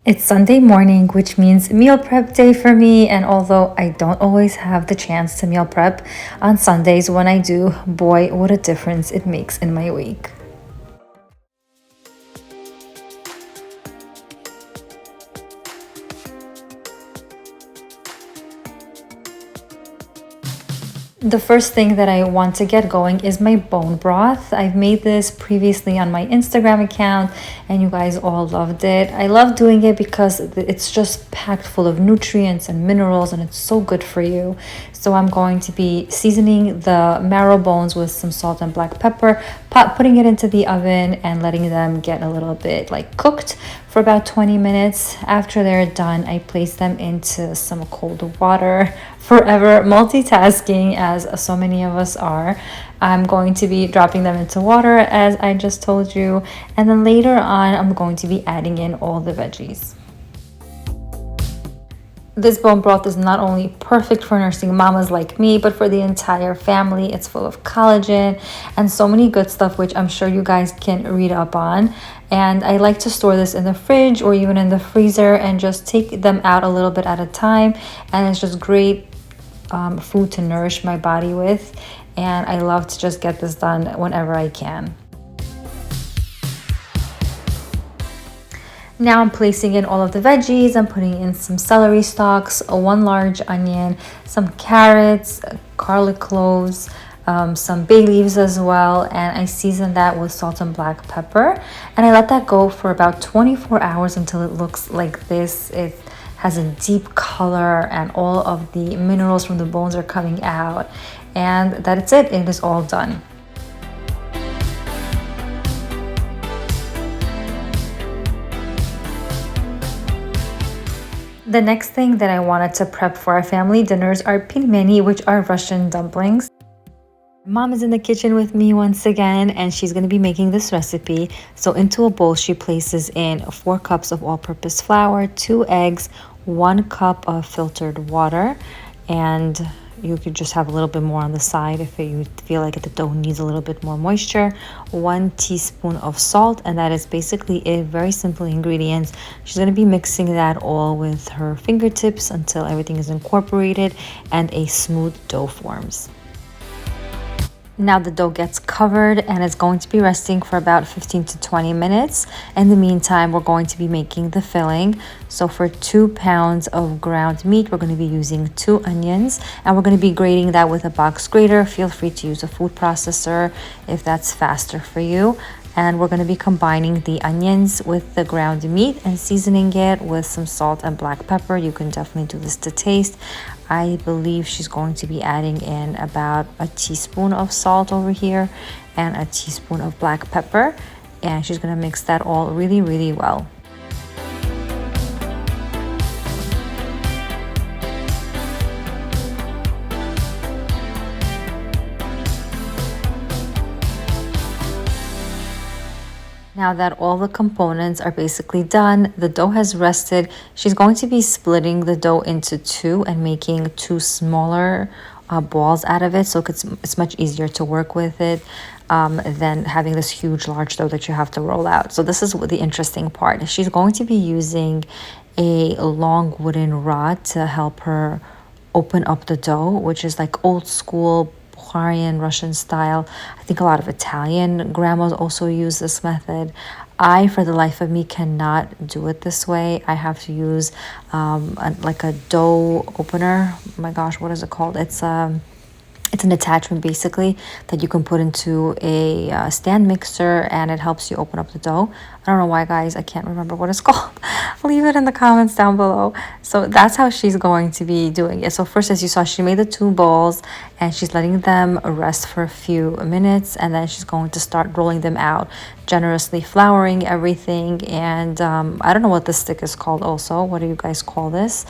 It's Sunday morning, which means meal prep day for me. And although I don't always have the chance to meal prep on Sundays, when I do, boy, what a difference it makes in my week. The first thing that I want to get going is my bone broth. I've made this previously on my Instagram account and you guys all loved it. I love doing it because it's just packed full of nutrients and minerals and it's so good for you. So I'm going to be seasoning the marrow bones with some salt and black pepper, putting it into the oven and letting them get a little bit cooked for about 20 minutes. After they're done, I place them into some cold water. Forever multitasking, as so many of us are. I'm going to be dropping them into water, as I just told you, and then later on I'm going to be adding in all the veggies. This bone broth is not only perfect for nursing mamas like me, but for the entire family. It's full of collagen and so many good stuff, which I'm sure you guys can read up on. And I like to store this in the fridge or even in the freezer and just take them out a little bit at a time. And it's just great food to nourish my body with. And I love to just get this done whenever I can. Now I'm placing in all of the veggies. I'm putting in some celery stalks, one large onion, some carrots, garlic cloves, some bay leaves as well, and I season that with salt and black pepper. And I let that go for about 24 hours until it looks like this. It has a deep color and all of the minerals from the bones are coming out. And that's it. It is all done. The next thing that I wanted to prep for our family dinners are Peni, which are Russian dumplings. Mom is in the kitchen with me once again, and she's going to be making this recipe. So into a bowl, she places in 4 cups of all-purpose flour, 2 eggs, 1 cup of filtered water, and you could just have a little bit more on the side if you feel like the dough needs a little bit more moisture. 1 teaspoon of salt, and that is basically it. Very simple ingredients. She's going to be mixing that all with her fingertips until everything is incorporated and a smooth dough forms. Now the dough gets covered and it's going to be resting for about 15 to 20 minutes. In the meantime, we're going to be making the filling. So for 2 pounds of ground meat, we're going to be using 2 onions, and we're going to be grating that with a box grater. Feel free to use a food processor if that's faster for you. And we're going to be combining the onions with the ground meat and seasoning it with some salt and black pepper. You can definitely do this to taste. I believe she's going to be adding in about a teaspoon of salt over here and a teaspoon of black pepper. And she's going to mix that all really, really well. Now that all the components are basically done, the dough has rested, she's going to be splitting the dough into 2 and making 2 smaller balls out of it, so it's much easier to work with it than having this huge large dough that you have to roll out. So this is the interesting part. She's going to be using a long wooden rod to help her open up the dough, which is like old school Bulgarian, Russian style. I think a lot of Italian grandmas also use this method. I, for the life of me, cannot do it this way. I have to use like a dough opener. Oh my gosh, what is it called? It's an attachment basically that you can put into a stand mixer, and it helps you open up the dough. I don't know why, guys, I can't remember what it's called. Leave it in the comments down below. So that's how she's going to be doing it. So first, as you saw, she made the 2 balls and she's letting them rest for a few minutes, and then she's going to start rolling them out, generously flouring everything. And I don't know what this stick is called also. What do you guys call this?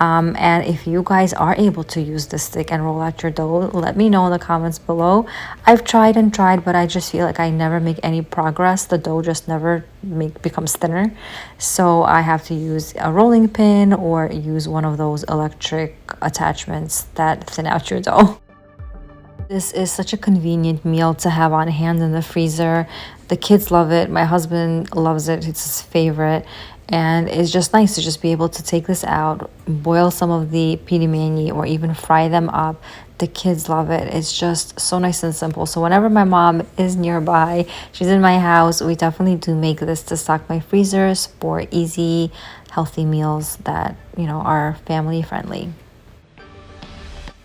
And if you guys are able to use this stick and roll out your dough, let me know in the comments below. I've tried and tried, but I just feel like I never make any progress. The dough just never becomes thinner. So I have to use a rolling pin or use one of those electric attachments that thin out your dough. This is such a convenient meal to have on hand in the freezer. The kids love it. My husband loves it. It's his favorite. And it's just nice to just be able to take this out, boil some of the peni or even fry them up. The kids love it. It's just so nice and simple. So whenever my mom is nearby, she's in my house, we definitely do make this to stock my freezers for easy, healthy meals that, are family friendly.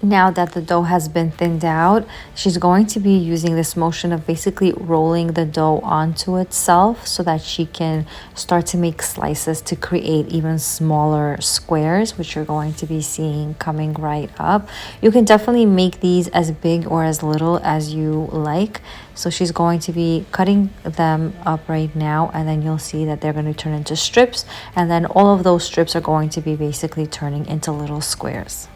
Now that the dough has been thinned out, she's going to be using this motion of basically rolling the dough onto itself so that she can start to make slices to create even smaller squares, which you're going to be seeing coming right up. You can definitely make these as big or as little as you like. So she's going to be cutting them up right now, and then you'll see that they're going to turn into strips, and then all of those strips are going to be basically turning into little squares.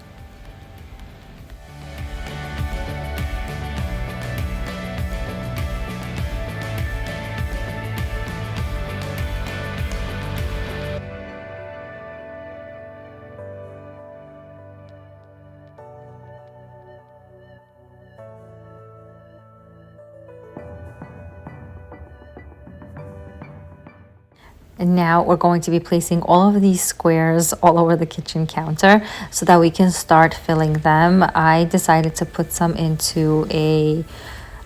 And now we're going to be placing all of these squares all over the kitchen counter so that we can start filling them. I decided to put some into a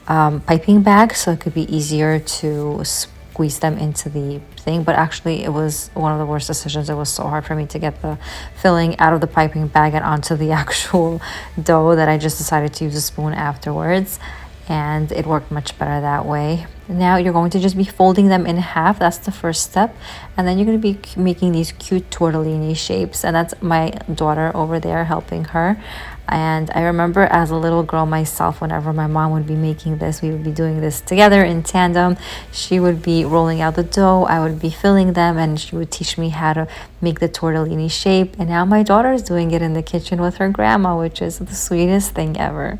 piping bag so it could be easier to squeeze them into the thing, but actually it was one of the worst decisions. It was so hard for me to get the filling out of the piping bag and onto the actual dough that I just decided to use a spoon afterwards, and it worked much better that way. Now you're going to just be folding them in half. That's the first step, and then you're going to be making these cute tortellini shapes, and that's my daughter over there helping her. And I remember as a little girl myself, whenever my mom would be making this, we would be doing this together in tandem. She would be rolling out the dough, I would be filling them, and she would teach me how to make the tortellini shape. And now my daughter is doing it in the kitchen with her grandma, which is the sweetest thing ever.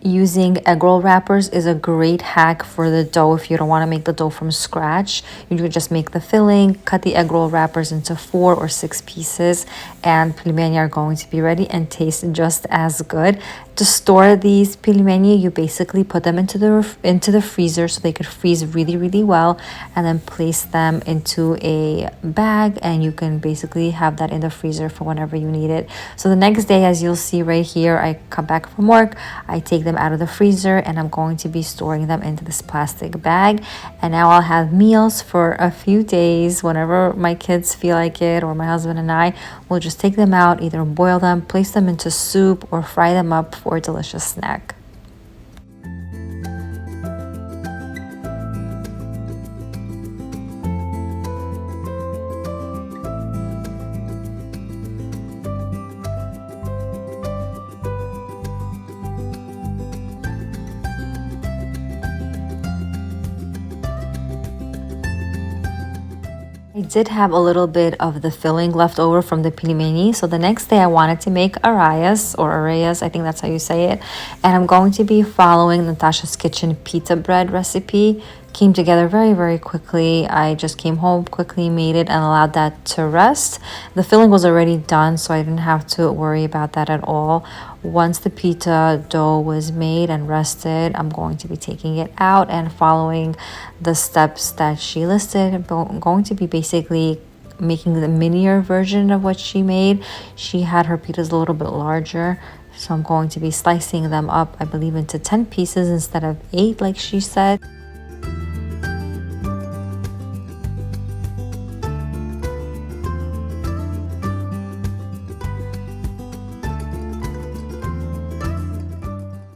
Using egg roll wrappers is a great hack for the dough if you don't want to make the dough from scratch. You could just make the filling, cut the egg roll wrappers into 4 or 6 pieces, and pilmeni are going to be ready and taste just as good. To store these pilmeni, you basically put them into the freezer so they could freeze really well, and then place them into a bag, and you can basically have that in the freezer for whenever you need it. So the next day, as you'll see right here, I come back from work, I take them out of the freezer, and I'm going to be storing them into this plastic bag. And now I'll have meals for a few days whenever my kids feel like it, or my husband and I will just take them out, either boil them, place them into soup, or fry them up for a delicious snack. I did have a little bit of the filling left over from the peni, so the next day I wanted to make Aras, or Aras, I think that's how you say it, and I'm going to be following Natasha's Kitchen pita bread recipe. Came together very quickly. I just came home, quickly made it, and allowed that to rest. The filling was already done, so I didn't have to worry about that at all. Once the pita dough was made and rested, I'm going to be taking it out and following the steps that she listed. I'm going to be basically making the minier version of what she made. She had her pitas a little bit larger, so I'm going to be slicing them up, I believe, into 10 pieces instead of 8 like she said.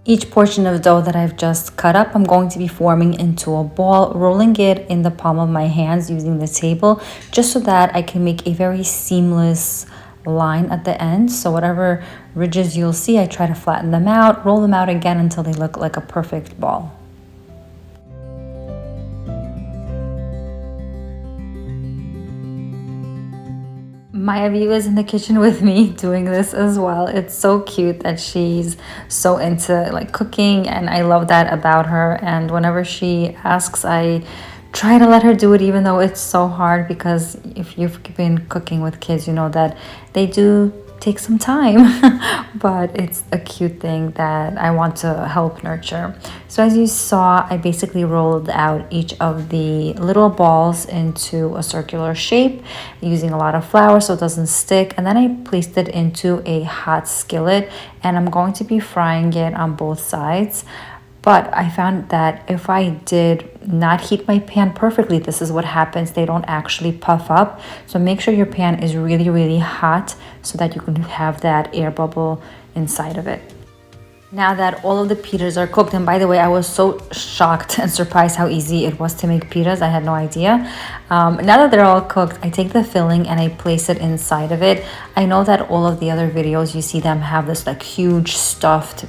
Each portion of dough that I've just cut up, I'm going to be forming into a ball, rolling it in the palm of my hands using the table, just so that I can make a very seamless line at the end. So whatever ridges you'll see, I try to flatten them out, roll them out again until they look like a perfect ball. Maya View is in the kitchen with me doing this as well. It's so cute that she's so into like cooking, and I love that about her. And whenever she asks, I try to let her do it, even though it's so hard, because if you've been cooking with kids, you know that they do take some time, but it's a cute thing that I want to help nurture. So as you saw, I basically rolled out each of the little balls into a circular shape using a lot of flour so it doesn't stick, and then I placed it into a hot skillet, and I'm going to be frying it on both sides. But I found that if I did not heat my pan perfectly, this is what happens. They don't actually puff up. So make sure your pan is really, really hot so that you can have that air bubble inside of it. Now that all of the pitas are cooked, and by the way, I was so shocked and surprised how easy it was to make pitas. I had no idea. Now that they're all cooked, I take the filling and I place it inside of it. I know that all of the other videos, you see them have this like huge stuffed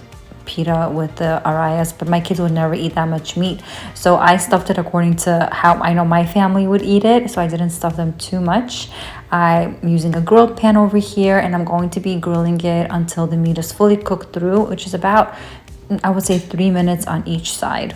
pita with the Aras, but my kids would never eat that much meat, so I stuffed it according to how I know my family would eat it, so I didn't stuff them too much. I'm using a grilled pan over here, and I'm going to be grilling it until the meat is fully cooked through, which is about, I would say, 3 minutes on each side.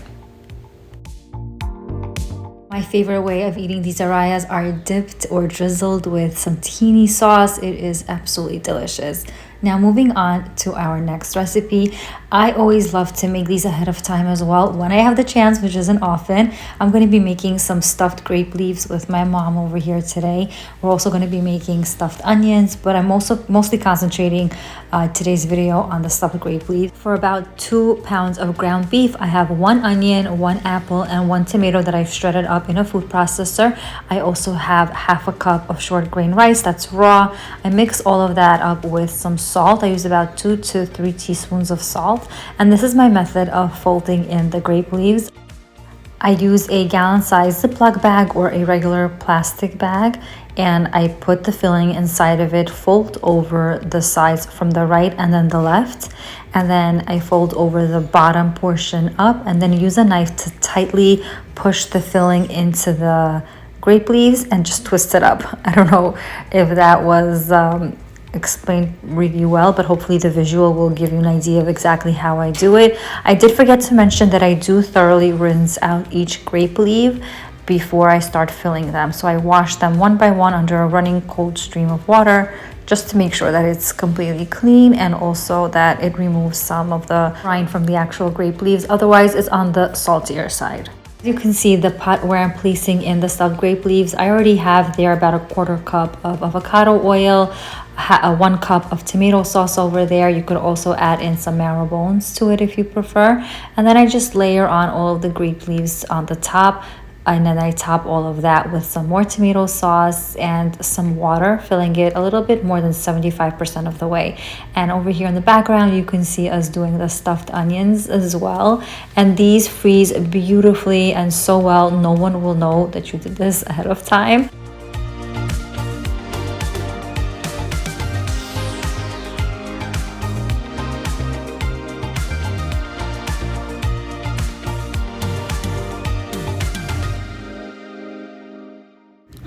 My favorite way of eating these arayas are dipped or drizzled with some tahini sauce. It is absolutely delicious. Now moving on to our next recipe. I always love to make these ahead of time as well. When I have the chance, which isn't often, I'm going to be making some stuffed grape leaves with my mom over here today. We're also going to be making stuffed onions, but I'm also mostly concentrating today's video on the stuffed grape leaves. For about 2 pounds of ground beef, I have 1 onion, 1 apple, and 1 tomato that I've shredded up in a food processor. I also have half a cup of short grain rice that's raw. I mix all of that up with some salt. I use about 2 to 3 teaspoons of salt, and this is my method of folding in the grape leaves. I use a gallon-sized Ziploc bag or a regular plastic bag, and I put the filling inside of it, fold over the sides from the right and then the left, and then I fold over the bottom portion up, and then use a knife to tightly push the filling into the grape leaves and just twist it up. I don't know if that was explained really well, but hopefully the visual will give you an idea of exactly how I do it. I did forget to mention that I do thoroughly rinse out each grape leaf before I start filling them. So I wash them one by one under a running cold stream of water just to make sure that it's completely clean, and also that it removes some of the rind from the actual grape leaves. Otherwise, it's on the saltier side. You can see the pot where I'm placing in the stuffed grape leaves. I already have there about a 1/4 cup of avocado oil, 1 cup of tomato sauce over there. You could also add in some marrow bones to it if you prefer. And then I just layer on all of the grape leaves on the top. And then I top all of that with some more tomato sauce and some water, filling it a little bit more than 75% of the way. And over here in the background, you can see us doing the stuffed onions as well. And these freeze beautifully and so well, no one will know that you did this ahead of time.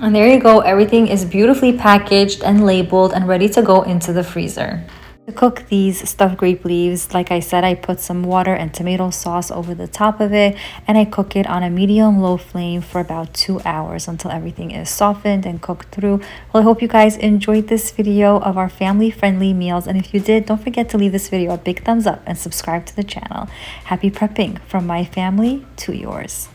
And there you go, everything is beautifully packaged and labeled and ready to go into the freezer. To cook these stuffed grape leaves, like I said, I put some water and tomato sauce over the top of it, and I cook it on a medium-low flame for about 2 hours until everything is softened and cooked through. Well, I hope you guys enjoyed this video of our family-friendly meals, and if you did, don't forget to leave this video a big thumbs up and subscribe to the channel. Happy prepping from my family to yours.